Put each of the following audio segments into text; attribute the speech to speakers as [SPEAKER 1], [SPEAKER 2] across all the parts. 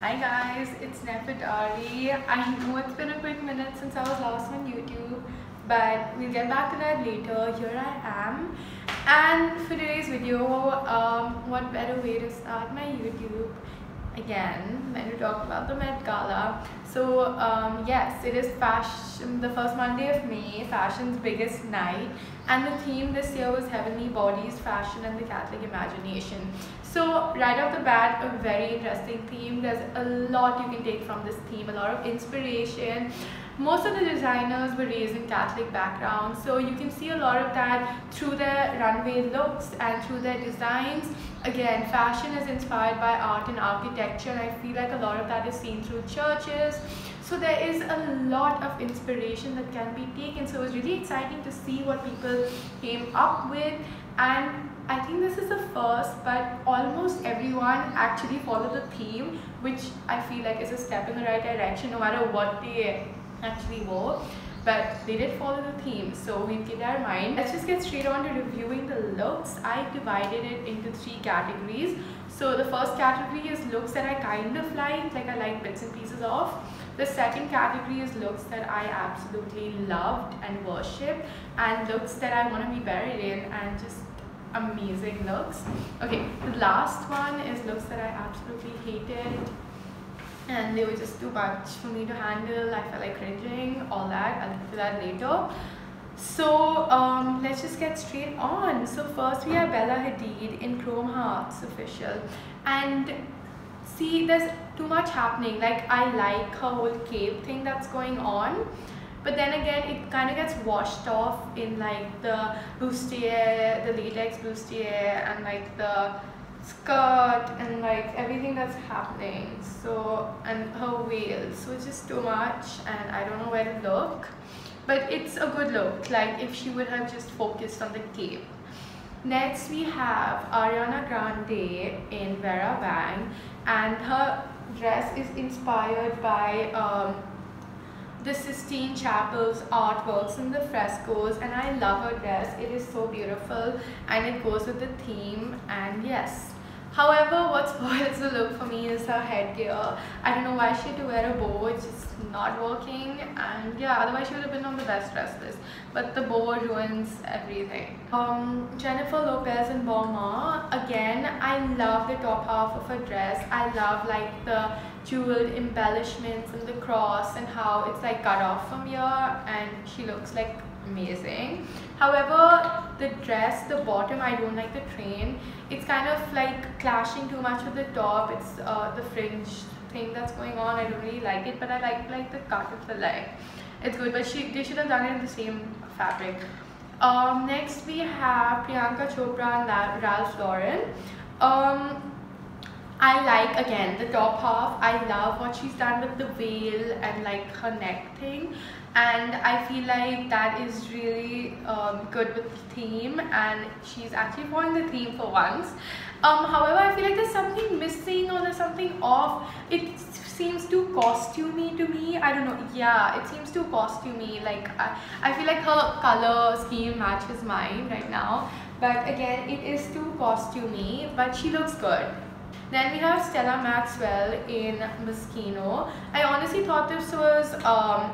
[SPEAKER 1] Hi guys, it's Nefertari. I know it's been a quick minute since I was last on YouTube, but we'll get back to that later. Here I am. And for today's video, what better way to start my YouTube again than to talk about the Met Gala. So yes, it is fashion, the first Monday of May, fashion's biggest night, and the theme this year was Heavenly Bodies, Fashion and the Catholic Imagination. So right off the bat, a very interesting theme. There's a lot you can take from this theme, a lot of inspiration. Most of the designers were raised in Catholic backgrounds, so you can see a lot of that through their runway looks and through their designs. Again, fashion is inspired by art and architecture, and I feel like a lot of that is seen through churches. So there is a lot of inspiration that can be taken. So it was really exciting to see what people came up with, and I think this is the first, but almost everyone actually followed the theme, which I feel like is a step in the right direction no matter what they actually wore. But they did follow the theme, so we'll keep that in mind. Let's just get straight on to reviewing the looks. I divided it into 3 categories. So the first category is looks that I kind of like I like bits and pieces of. The second category is looks that I absolutely loved and worshipped, and looks that I want to be buried in, and just amazing looks. Okay, the last one is looks that I absolutely hated and they were just too much for me to handle. I felt like cringing, all that. I'll get to that later. So let's just get straight on. So first we have Bella Hadid in Chrome Hearts official, and see, there's too much happening. Like, I like her whole cape thing that's going on, but then again it kind of gets washed off in like the bustier, the latex bustier, and like the skirt and like everything that's happening. So, and her veil, so it's just too much and I don't know where to look, but it's a good look, like if she would have just focused on the cape. Next we have Ariana Grande in Vera Wang, and her dress is inspired by the Sistine Chapel's artworks and the frescoes, and I love her dress. It is so beautiful and it goes with the theme. And yes, however, what spoils the look for me is her headgear. I don't know why she had to wear a bow, it's just not working, and yeah, otherwise she would have been on the best dress list, but the bow ruins everything. Jennifer Lopez in Balmain, again, I love the top half of her dress. I love like the jeweled embellishments and the cross and how it's like cut off from here, and she looks like amazing. However, the dress, the bottom, I don't like the train. It's kind of like clashing too much with the top. It's the fringe thing that's going on. I don't really like it, but I like the cut of the leg. It's good, but they should have done it in the same fabric. Next we have Priyanka Chopra and Ralph Lauren. I like, again, the top half. I love what she's done with the veil and like her neck thing, and I feel like that is really good with the theme, and she's actually following the theme for once. However, I feel like there's something missing or there's something off. It seems too costumey to me. I don't know, yeah, it seems too costumey. Like I feel like her color scheme matches mine right now, but again, it is too costumey, but she looks good. Then we have Stella Maxwell in Moschino. I honestly thought this was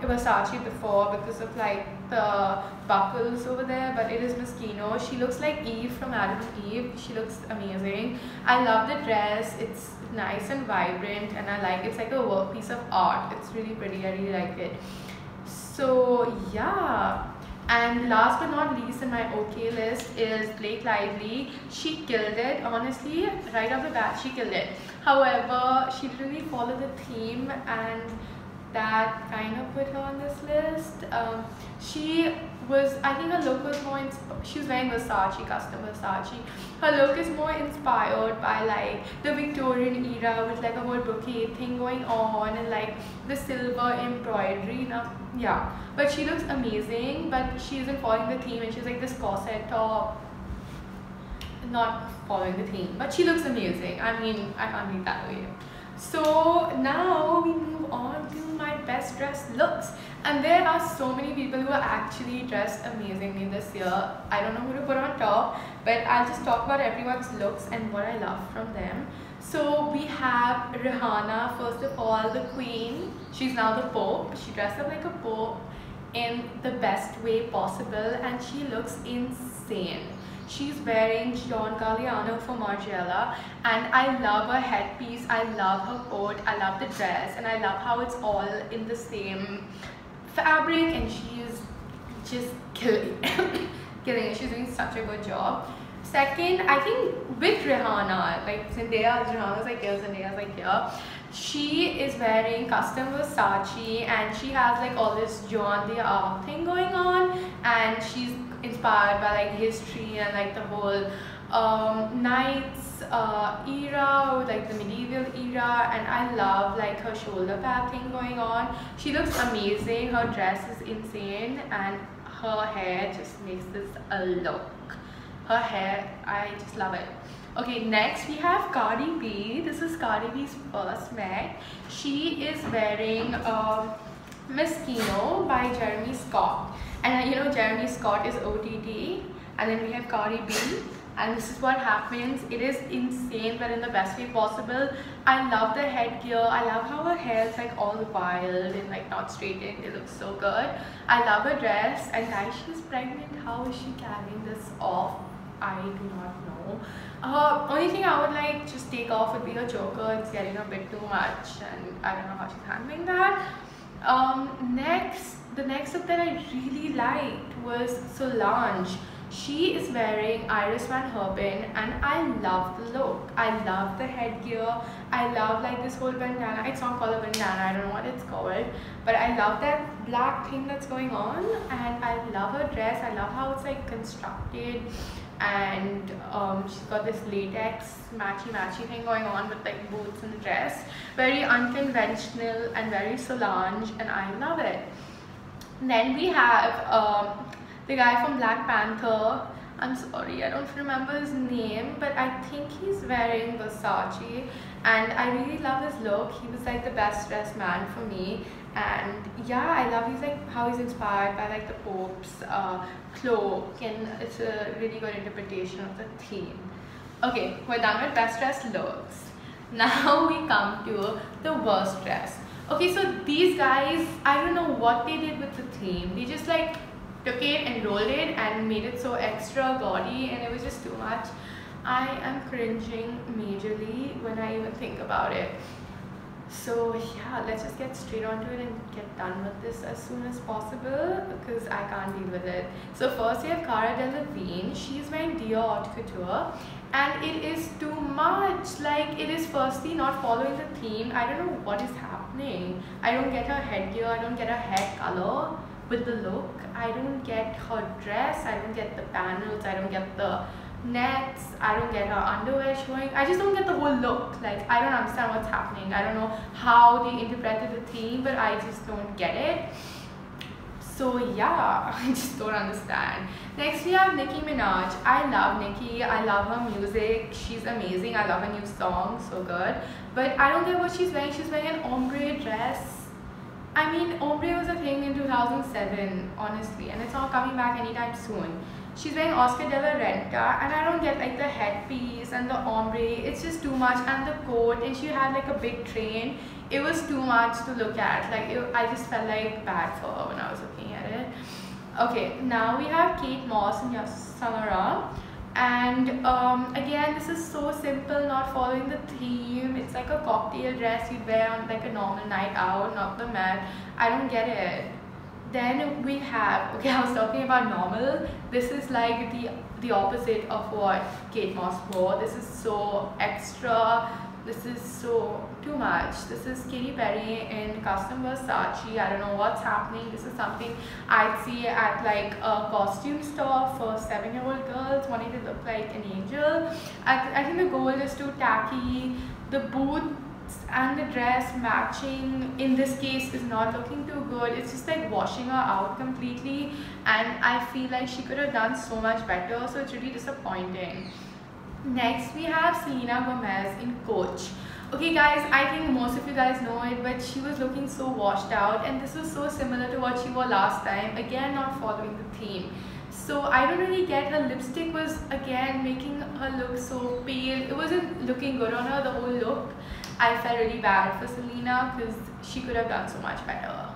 [SPEAKER 1] Versace before because of like the buckles over there, but it is Moschino. She looks like Eve from Adam and Eve. She looks amazing. I love the dress. It's nice and vibrant, and I like it's like a work piece of art. It's really pretty. I really like it. So yeah. And last but not least in my okay list is Blake Lively. She killed it, honestly, right off the bat, she killed it. However, she didn't really follow the theme, and that kind of put her on this list. I think her look was more, she was wearing Versace, custom Versace. Her look is more inspired by like the Victorian era with like a whole bouquet thing going on and like the silver embroidery. Now, yeah, but she looks amazing, but she isn't following the theme, and she's like this corset top, not following the theme, but she looks amazing. I mean, I can't read that away. So now we move on to my best dressed looks, and there are so many people who are actually dressed amazingly this year. I don't know who to put on top, but I'll just talk about everyone's looks and what I love from them. So we have Rihanna, first of all, the queen. She's now the pope. She dressed up like a pope in the best way possible, and she looks insane. She's wearing John Galliano from Margiela, and I love her headpiece, I love her coat, I love the dress, and I love how it's all in the same fabric, and she's just killing it. She's doing such a good job. Second, I think with Rihanna, like Rihanna's like here, Zendaya's like here. She is wearing custom Versace, and she has like all this Joan d'Arc thing going on, and she's inspired by like history and like the whole knights era, like the medieval era, and I love like her shoulder pad thing going on. She looks amazing. Her dress is insane, and her hair just makes this a look. Her hair, I just love it. Okay, next we have Cardi B. This is Cardi B's first Met. She is wearing Miskino by Jeremy Scott, and you know Jeremy Scott is OTT, and then we have Cardi B, and this is what happens. It is insane, but in the best way possible. I love the headgear. I love how her hair is like all wild and like not straightened. It looks so good. I love her dress, and guys, she's pregnant. How is she carrying this off? I do not know. Only thing I would like just take off would be her choker. It's getting a bit too much, and I don't know how she's handling that. The next look that I really liked was Solange. She is wearing Iris Van Herpen, and I love the look. I love the headgear. I love like this whole bandana. It's not called a bandana, I don't know what it's called, but I love that black thing that's going on, and I love her dress. I love how it's like constructed, and she's got this latex matchy thing going on with like boots and the dress. Very unconventional and very Solange, and I love it. Then we have the guy from Black Panther. I'm sorry, I don't remember his name, but I think he's wearing Versace, and I really love his look. He was like the best dressed man for me, and yeah, I love how he's inspired by like the Pope's cloak, and it's a really good interpretation of the theme. Okay, we're done with best dressed looks. Now we come to the worst dress. Okay, so these guys, I don't know what they did with the theme. They just like took it and rolled it and made it so extra gaudy, and it was just too much. I am cringing majorly when I even think about it. So yeah, let's just get straight onto it and get done with this as soon as possible, because I can't deal with it. So first we have Cara Delevingne. She's wearing Dior Haute Couture, and it is too much. Like, it is firstly not following the theme. I don't know what is happening. I don't get her headgear. I don't get her hair color with the look. I don't get her dress. I don't get the panels. I don't get the nets. I don't get her underwear showing. I just don't get the whole look. Like, I don't understand what's happening. I don't know how they interpreted the theme, but I just don't get it. So yeah, I just don't understand. Next we have Nicki Minaj. I love Nicki. I love her music. She's amazing. I love her new song. So good. But I don't get what she's wearing. She's wearing an ombre dress. I mean, ombre was a thing in 2007, honestly, and it's not coming back anytime soon. She's wearing Oscar de la Renta, and I don't get like the headpiece and the ombre. It's just too much, and the coat, and she had like a big train. It was too much to look at. Like, I just felt like bad for her when I was looking at it. Okay, now we have Kate Moss and Yasanara. And again, this is so simple, not following the theme. It's like a cocktail dress you'd wear on like a normal night out, not the Met. I don't get it. Then we have, okay, I was talking about normal. This is like the opposite of what Kate Moss wore. This is so extra. This is so too much. This is Katy Perry in custom Versace. I don't know what's happening. This is something I'd see at like a costume store for 7-year-old girls wanting to look like an angel. I think the gold is too tacky. The boots and the dress matching in this case is not looking too good. It's just like washing her out completely, and I feel like she could have done so much better, so it's really disappointing. Next we have Selena Gomez in Coach. Okay guys, I think most of you guys know it, but she was looking so washed out, and this was so similar to what she wore last time. Again, not following the theme. So I don't really get, her lipstick was again making her look so pale. It wasn't looking good on her, the whole look. I felt really bad for Selena because she could have done so much better.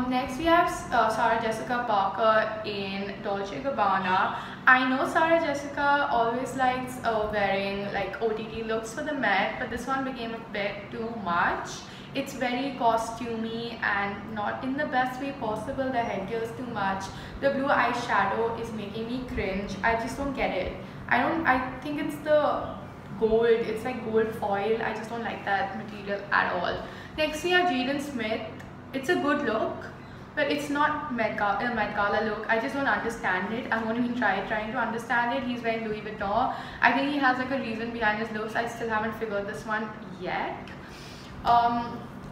[SPEAKER 1] Next we have Sarah Jessica Parker in Dolce & Gabbana. I know Sarah Jessica always likes wearing like OTT looks for the Met, but this one became a bit too much. It's very costumey and not in the best way possible. The headgear is too much. The blue eyeshadow is making me cringe. I just don't get it. I think it's the gold. It's like gold foil. I just don't like that material at all. Next we have Jaden Smith. It's a good look, but it's not a Met Gala look. I just don't understand it. I'm going to be trying to understand it. He's wearing Louis Vuitton. I think he has like a reason behind his looks. I still haven't figured this one yet.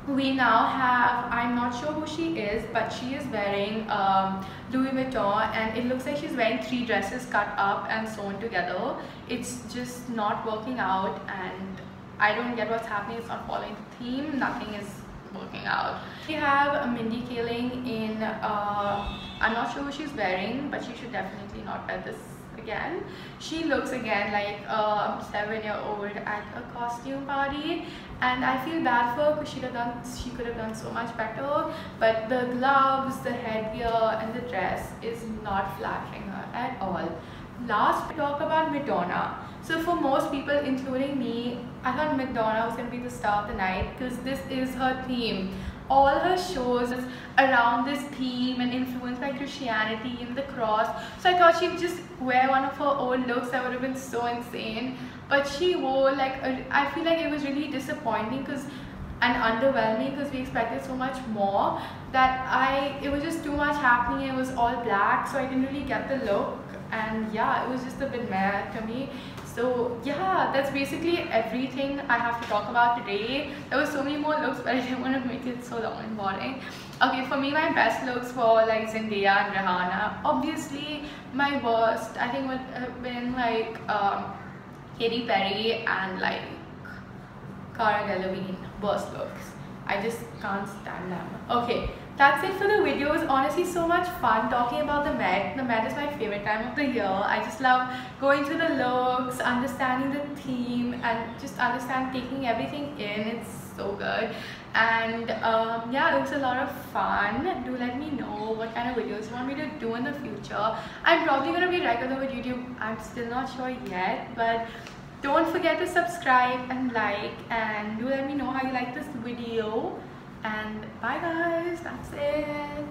[SPEAKER 1] We now have, I'm not sure who she is, but she is wearing Louis Vuitton, and it looks like she's wearing 3 dresses cut up and sewn together. It's just not working out, and I don't get what's happening. It's not following the theme. Nothing is working out. We have Mindy Kaling in, I'm not sure who she's wearing, but she should definitely not wear this again. She looks again like a 7-year-old at a costume party, and I feel bad for her because she could have done so much better, but the gloves, the headgear and the dress is not flattering her at all. Last, we talk about Madonna. So for most people, including me, I thought Madonna was going to be the star of the night because this is her theme. All her shows is around this theme and influenced by Christianity and the cross. So I thought she'd just wear one of her old looks that would have been so insane. But she wore like, I feel like it was really disappointing and underwhelming because we expected so much more that it was just too much happening. It was all black, so I didn't really get the look. And yeah, it was just a bit meh to me. So yeah, that's basically everything I have to talk about today. There were so many more looks, but I didn't want to make it so long and boring. Okay, for me, my best looks were like Zendaya and Rihanna. Obviously, my worst, I think, would have been like Katy Perry and like Cara Delevingne. Worst looks. I just can't stand them. Okay, that's it for the video. It was honestly so much fun talking about the Met. The Met is my favorite time of the year. I just love going through the looks, understanding the theme, and just taking everything in. It's so good. And yeah, it was a lot of fun. Do let me know what kind of videos you want me to do in the future. I'm probably going to be regular with YouTube. I'm still not sure yet, but don't forget to subscribe and like, and do let me know how you like this video. And bye guys, that's it.